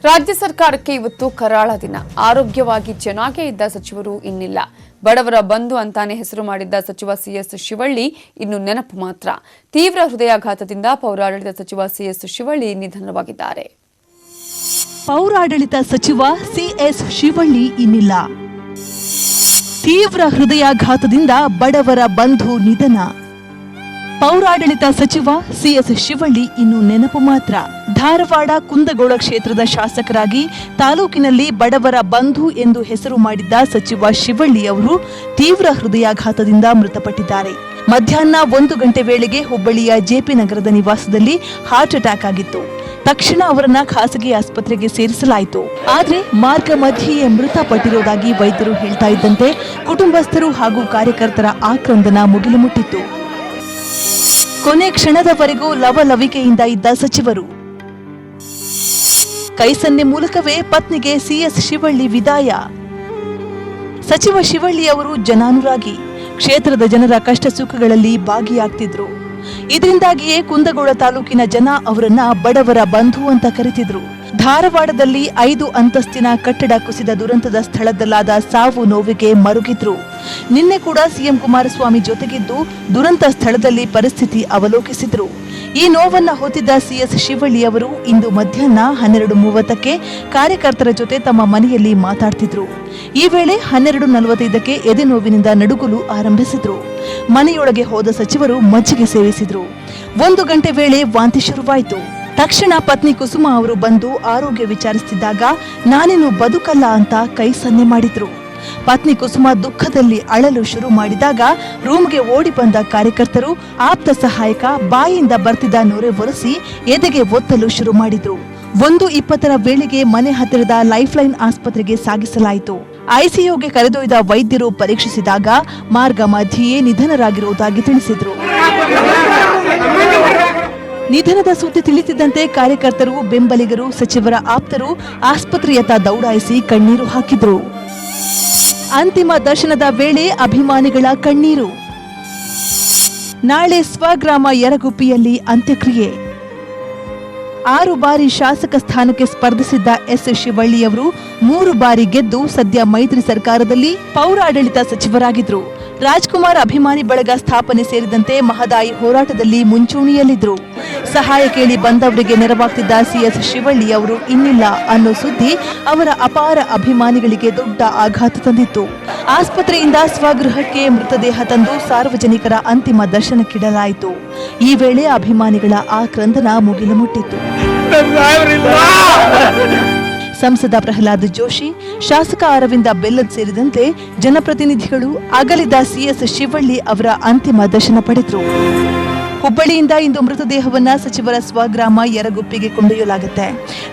ರಾಜ್ಯ ಸರ್ಕಾರಕ್ಕೆ ಇವತ್ತು ಕರಾಳ ದಿನ. ಆರೋಗ್ಯವಾಗಿ ಚೆನ್ನಾಗೇ ಇದ್ದ ಸಚಿವರು ಇನ್ನಿಲ್ಲ. ಬಡವರ ಬಂಧು ಅಂತಾನೆ ಹೆಸರು ಮಾಡಿದ್ದ ಸಚಿವ ಸಿಎಸ್ ಶಿವಳ್ಳಿ ಇನ್ನು ನೆನಪು ಮಾತ್ರ. ತೀವ್ರ ಹೃದಯಾಘಾತದಿಂದ ಪೌರಾಡಳಿತ ಸಚಿವ ಸಿಎಸ್ ಶಿವಳ್ಳಿ ನಿಧನವಾಗಿದ್ದಾರೆ. ಪೌರಾಡಳಿತ ಸಚಿವ ಸಿಎಸ್ ಶಿವಳ್ಳಿ ಇನ್ನಿಲ್ಲ. ತೀವ್ರ ಹೃದಯಾಘಾತದಿಂದ ಬಡವರ ಬಂಧು ನಿಧನ. ಪೌರಾಡಳಿತ ಸಚಿವ ಸಿಎಸ್ ಶಿವಳ್ಳಿ ಇನ್ನು ನೆನಪು ಮಾತ್ರ. ಧಾರವಾಡ ಕುಂದಗೋಳ ಕ್ಷೇತ್ರದ ಶಾಸಕರಾಗಿ ತಾಲೂಕಿನಲ್ಲಿ ಬಡವರ ಬಂಧು ಎಂದು ಹೆಸರು ಮಾಡಿದ್ದ ಸಚಿವ ಶಿವಳ್ಳಿ ಅವರು ತೀವ್ರ ಹೃದಯಾಘಾತದಿಂದ ಮೃತಪಟ್ಟಿದ್ದಾರೆ. ಮಧ್ಯಾಹ್ನ 1 ಗಂಟೆ ವೇಳೆಗೆ ಹುಬ್ಬಳ್ಳಿಯ ಜೆಪಿ ನಗರದ ನಿವಾಸದಲ್ಲಿ ಹಾರ್ಟ್ ಅಟ್ಯಾಕ್ ಆಗಿತ್ತು. ತಕ್ಷಣ ಅವರನ್ನ ಖಾಸಗಿ ಆಸ್ಪತ್ರೆಗೆ ಸೇರಿಸಲಾಯಿತು. ಆದ್ರೆ ಮಾರ್ಗ ಮಧ್ಯೆಯೇ ಮೃತಪಟ್ಟಿರುವುದಾಗಿ ವೈದ್ಯರು ಹೇಳ್ತಾ ಇದ್ದಂತೆ ಕುಟುಂಬಸ್ಥರು ಹಾಗೂ ಕಾರ್ಯಕರ್ತರ ಆಕ್ರಂದನ ಮುಗಿಲು ಮುಟ್ಟಿತ್ತು. ಕೊನೆ ಕ್ಷಣದವರೆಗೂ ಲವಲವಿಕೆಯಿಂದ ಇದ್ದ ಸಚಿವರು. ಕೈಸನ್ನೆ ಮೂಲಕವೇ ಪತ್ನಿಗೆ ಸಿಎಸ್ ಶಿವಳ್ಳಿ ವಿದಾಯ. ಸಚಿವ ಶಿವಳ್ಳಿ ಅವರು ಜನಾನುರಾಗಿ, ಕ್ಷೇತ್ರದ ಜನರ ಕಷ್ಟ ಸುಖಗಳಲ್ಲಿ ಭಾಗಿಯಾಗ್ತಿದ್ರು. ಇದರಿಂದಾಗಿಯೇ ಕುಂದಗೋಳ ತಾಲೂಕಿನ ಜನ ಅವರನ್ನ ಬಡವರ ಬಂಧು ಅಂತ ಕರೆತಿದ್ರು. ಧಾರವಾಡದಲ್ಲಿ 5 ಅಂತಸ್ತಿನ ಕಟ್ಟಡ ಕುಸಿದ ದುರಂತದ ಸ್ಥಳದಲ್ಲಾದ ಸಾವು ನೋವಿಗೆ ಮರುಗಿದ್ರು. ನಿನ್ನೆ ಕೂಡ ಸಿಎಂ ಕುಮಾರಸ್ವಾಮಿ ಜೊತೆಗಿದ್ದು ದುರಂತ ಸ್ಥಳದಲ್ಲಿ ಪರಿಸ್ಥಿತಿ ಅವಲೋಕಿಸಿದ್ರು. ಈ ನೋವನ್ನ ಹೊತ್ತಿದ್ದ ಸಿಎಸ್ ಶಿವಳ್ಳಿ ಅವರು ಇಂದು ಮಧ್ಯಾಹ್ನ 12:30ಕ್ಕೆ ಕಾರ್ಯಕರ್ತರ ಜೊತೆ ತಮ್ಮ ಮನೆಯಲ್ಲಿ ಮಾತಾಡ್ತಿದ್ರು. ಈ ವೇಳೆ 12:45ಕ್ಕೆ ಎದೆ ನೋವಿನಿಂದ ನಡುಗಲು ಆರಂಭಿಸಿದ್ರು. ಮನೆಯೊಳಗೆ ಹೋದ ಸಚಿವರು ಮಜ್ಜಿಗೆ ಸೇವಿಸಿದ್ರು. 1 ಗಂಟೆ ವೇಳೆ ವಾಂತಿ ಶುರುವಾಯಿತು. ತಕ್ಷಣ ಪತ್ನಿ ಕುಸುಮ ಅವರು ಬಂದು ಆರೋಗ್ಯ ವಿಚಾರಿಸುತ್ತಿದ್ದಾಗ ನಾನೇನು ಬದುಕಲ್ಲ ಅಂತ ಕೈ ಸನ್ನೆ ಮಾಡಿದ್ರು. ಪತ್ನಿ ಕುಸುಮ ದುಃಖದಲ್ಲಿ ಅಳಲು ಶುರು ಮಾಡಿದಾಗ ರೂಮ್ಗೆ ಓಡಿ ಬಂದ ಕಾರ್ಯಕರ್ತರು ಆಪ್ತ ಸಹಾಯಕ ಬಾಯಿಯಿಂದ ಬರ್ತಿದ್ದ ನೊರೆ ಒರೆಸಿ ಎದೆಗೆ ಒತ್ತಲು ಶುರು ಮಾಡಿದ್ರು. 1:20 ವೇಳೆಗೆ ಮನೆ ಹತ್ತಿರದ ಲೈಫ್ ಲೈನ್ ಆಸ್ಪತ್ರೆಗೆ ಸಾಗಿಸಲಾಯಿತು. ಐಸಿಯುಗೆ ಕರೆದೊಯ್ದ ವೈದ್ಯರು ಪರೀಕ್ಷಿಸಿದಾಗ ಮಾರ್ಗ ಮಧ್ಯೆಯೇ ನಿಧನರಾಗಿರುವುದಾಗಿ ತಿಳಿಸಿದ್ರು. ನಿಧನದ ಸುದ್ದಿ ತಿಳಿಸಿದಂತೆ ಕಾರ್ಯಕರ್ತರು, ಬೆಂಬಲಿಗರು, ಸಚಿವರ ಆಪ್ತರು ಆಸ್ಪತ್ರೆಯತ್ತ ದೌಡಾಯಿಸಿ ಕಣ್ಣೀರು ಹಾಕಿದ್ರು. ಅಂತಿಮ ದರ್ಶನದ ವೇಳೆ ಅಭಿಮಾನಿಗಳ ಕಣ್ಣೀರು. ನಾಳೆ ಸ್ವಗ್ರಾಮ ಯರಗುಪ್ಪಿಯಲ್ಲಿ ಅಂತ್ಯಕ್ರಿಯೆ. 6 ಬಾರಿ ಶಾಸಕ ಸ್ಥಾನಕ್ಕೆ ಸ್ಪರ್ಧಿಸಿದ್ದ ಎಸ್ ಶಿವಳ್ಳಿಯವರು 3 ಬಾರಿ ಗೆದ್ದು ಸದ್ಯ ಮೈತ್ರಿ ಸರ್ಕಾರದಲ್ಲಿ ಪೌರಾಡಳಿತ ಸಚಿವರಾಗಿದ್ರು. ರಾಜ್ಕುಮಾರ್ ಅಭಿಮಾನಿ ಬಳಗ ಸ್ಥಾಪನೆ ಸೇರಿದಂತೆ ಮಹದಾಯಿ ಹೋರಾಟದಲ್ಲಿ ಮುಂಚೂಣಿಯಲ್ಲಿದ್ರು. ಸಹಾಯ ಕೇಳಿ ಬಂದವರಿಗೆ ನೆರವಾಗ್ತಿದ್ದ ಸಿಎಸ್ ಶಿವಳ್ಳಿ ಅವರು ಇನ್ನಿಲ್ಲ ಅನ್ನೋ ಸುದ್ದಿ ಅವರ ಅಪಾರ ಅಭಿಮಾನಿಗಳಿಗೆ ದೊಡ್ಡ ಆಘಾತ ತಂದಿತ್ತು. ಆಸ್ಪತ್ರೆಯಿಂದ ಸ್ವಗೃಹಕ್ಕೆ ಮೃತದೇಹ ತಂದು ಸಾರ್ವಜನಿಕರ ಅಂತಿಮ ದರ್ಶನಕ್ಕಿಡಲಾಯಿತು. ಈ ವೇಳೆ ಅಭಿಮಾನಿಗಳ ಆಕ್ರಂದನ ಮುಗಿಲು ಮುಟ್ಟಿತ್ತು. ಸಂಸದ ಪ್ರಹ್ಲಾದ್ ಜೋಶಿ, ಶಾಸಕ ಅರವಿಂದ ಬೆಲ್ಲದ್ ಸೇರಿದಂತೆ ಜನಪ್ರತಿನಿಧಿಗಳು ಅಗಲಿದ ಸಿಎಸ್ ಶಿವಳ್ಳಿ ಅವರ ಅಂತಿಮ ದರ್ಶನ ಪಡೆದರು. ಹುಬ್ಬಳ್ಳಿಯಿಂದ ಇಂದು ಮೃತದೇಹವನ್ನ ಸಚಿವರ ಸ್ವಗ್ರಾಮ ಯರಗುಪ್ಪಿಗೆ ಕೊಂಡೊಯ್ಯಲಾಗುತ್ತೆ.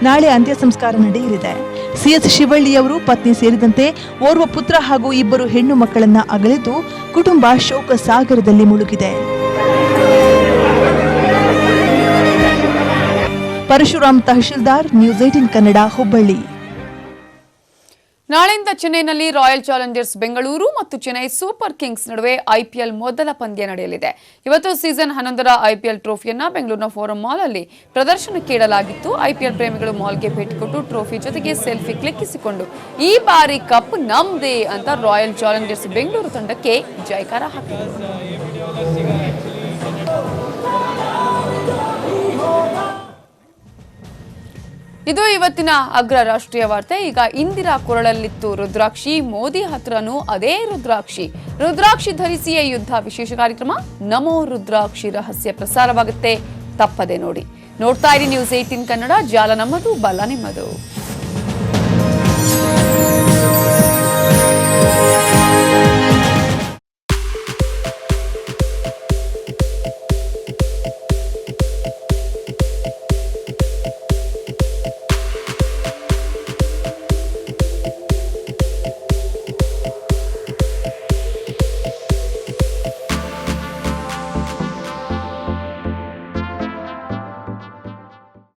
ನಾಳೆ ಅಂತ್ಯ ಸಂಸ್ಕಾರ ನಡೆಯಲಿದೆ. ಸಿಎಸ್ ಶಿವಳ್ಳಿ ಅವರು ಪತ್ನಿ ಸೇರಿದಂತೆ ಓರ್ವ ಪುತ್ರ ಹಾಗೂ 2 ಹೆಣ್ಣು ಮಕ್ಕಳನ್ನ ಅಗಲಿದ್ದು ಕುಟುಂಬ ಶೋಕ ಸಾಗರದಲ್ಲಿ ಮುಳುಗಿದೆ. ಪರಶುರಾಮ್ ತಹಶೀಲ್ದಾರ್, ನ್ಯೂಸ್ 18 ಕನ್ನಡ, ಹುಬ್ಬಳ್ಳಿ. ನಾಳೆಯಿಂದ ಚೆನ್ನೈನಲ್ಲಿ ರಾಯಲ್ ಚಾಲೆಂಜರ್ಸ್ ಬೆಂಗಳೂರು ಮತ್ತು ಚೆನ್ನೈ ಸೂಪರ್ ಕಿಂಗ್ಸ್ ನಡುವೆ ಐಪಿಎಲ್ ಮೊದಲ ಪಂದ್ಯ ನಡೆಯಲಿದೆ. ಇವತ್ತು ಸೀಸನ್ 11ರ ಐಪಿಎಲ್ ಟ್ರೋಫಿಯನ್ನ ಬೆಂಗಳೂರಿನ ಫೋರಂ ಮಾಲ್ ಅಲ್ಲಿ ಪ್ರದರ್ಶನಕ್ಕೆ ಇಡಲಾಗಿತ್ತು. ಐಪಿಎಲ್ ಪ್ರೇಮಿಗಳು ಮಾಲ್ಗೆ ಭೇಟಿ ಕೊಟ್ಟು ಟ್ರೋಫಿ ಜೊತೆಗೆ ಸೆಲ್ಫಿ ಕ್ಲಿಕ್ಕಿಸಿಕೊಂಡು ಈ ಬಾರಿ ಕಪ್ ನಮ್ದೇ ಅಂತ ರಾಯಲ್ ಚಾಲೆಂಜರ್ಸ್ ಬೆಂಗಳೂರು ತಂಡಕ್ಕೆ ಜಯಕಾರ ಹಾಕಿದರು. ಇದು ಇವತ್ತಿನ ಅಗ್ರ ರಾಷ್ಟ್ರೀಯ ವಾರ್ತೆ. ಈಗ ಇಂದಿರಾ ಕೊರಳಲ್ಲಿತ್ತು ರುದ್ರಾಕ್ಷಿ, ಮೋದಿ ಹತ್ರನೂ ಅದೇ ರುದ್ರಾಕ್ಷಿ ಧರಿಸಿಯೇ ಯುದ್ಧ ವಿಶೇಷ ಕಾರ್ಯಕ್ರಮ ನಮೋ ರುದ್ರಾಕ್ಷಿ ರಹಸ್ಯ ಪ್ರಸಾರವಾಗುತ್ತೆ. ತಪ್ಪದೆ ನೋಡ್ತಾ ಇರಿ ನ್ಯೂಸ್ 18 ಕನ್ನಡ. ಜಾಲ ನಮ್ಮದು, ಬಲ ನಿಮ್ಮದು.